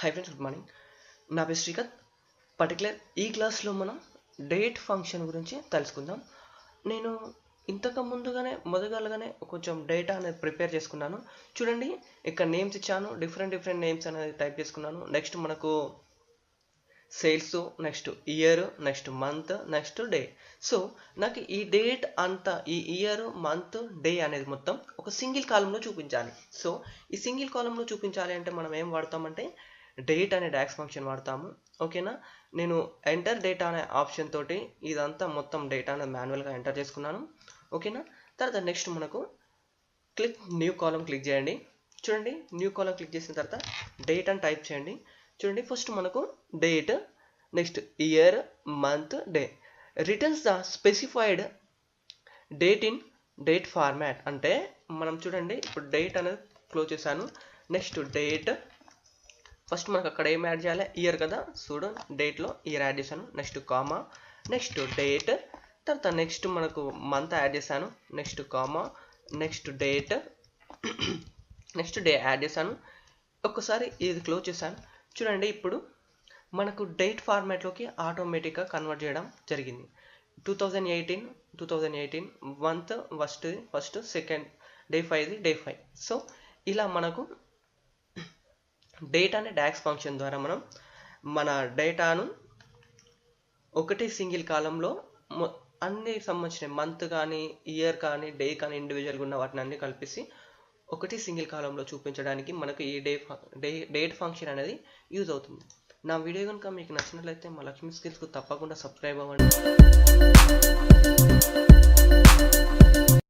Hi friends, good morning. నా పేరు Srikanth. Particular ఈ క్లాస్లో మనం డేట్ ఫంక్షన్ గురించి తెలుసుకుందాం. నేను ఇంతకు మొదలుగానే కొంచెం డేటా అనేది ప్రిపేర్ చేసుకున్నాను. చూడండి, ఇక్కడ నేమ్స్ ఇచ్చాను, డిఫరెంట్ నేమ్స్ అనేది టైప్ చేసుకున్నాను. నెక్స్ట్ మనకు sales, next year, next month, next day. So నాకు ఈ డేట్ అంతా, ఈ ఇయర్, మంత్, డే అనేది మొత్తం ఒక సింగిల్ కాలంలో చూపించాలి. సో ఈ సింగిల్ కాలంలో చూపించాలి అంటే మనం ఏం వాడతామంటే డేట్ అనే డాక్స్ ఫంక్షన్ వాడతాము. ఓకేనా, నేను ఎంటర్ డేటా అనే ఆప్షన్ తోటి ఇదంతా మొత్తం డేటా అనేది మాన్యువల్గా ఎంటర్ చేసుకున్నాను. ఓకేనా, తర్వాత నెక్స్ట్ మనకు న్యూ కాలం క్లిక్ చేయండి. చూడండి, న్యూ కాలం క్లిక్ చేసిన తర్వాత డేట్ అని టైప్ చేయండి. చూడండి, ఫస్ట్ మనకు date, next year, month, day. Returns the specified date in date format. అంటే మనం చూడండి, ఇప్పుడు డేట్ అనేది క్లోజ్ చేశాను. నెక్స్ట్ డేట్, ఫస్ట్ మనకు అక్కడ ఏం యాడ్ చేయాలి, ఇయర్ కదా. చూడు, డేట్లో ఇయర్ యాడ్ చేశాను. నెక్స్ట్ కామా, నెక్స్ట్ డేట్, తర్వాత నెక్స్ట్ మనకు మంత్ యాడ్ చేశాను. Next comma, next date, next day add చేశాను. ఒక్కసారి ఇది క్లోజ్ చేశాను. చూడండి, ఇప్పుడు మనకు డేట్ ఫార్మాట్లోకి ఆటోమేటిక్గా కన్వర్ట్ చేయడం జరిగింది. 2018 month first, second, day 5. So ఇలా మనకు డేట్ అనే డాక్స్ ఫంక్షన్ ద్వారా మనం మన డేటాను ఒకటే సింగిల్ కాలంలో అన్ని సంబంధించిన మంత్ కానీ, ఇయర్ కానీ, డే కానీ, ఇండివిజువల్గా ఉన్న వాటిని అన్ని కలిపేసి ఒకటి సింగిల్ కాలంలో చూపించడానికి మనకు ఈ డేట్ ఫంక్షన్ అనేది యూజ్ అవుతుంది. నా వీడియో కనుక మీకు నచ్చినట్లయితే మా లక్ష్మీ స్కిల్స్కు తప్పకుండా సబ్స్క్రైబ్ అవ్వండి.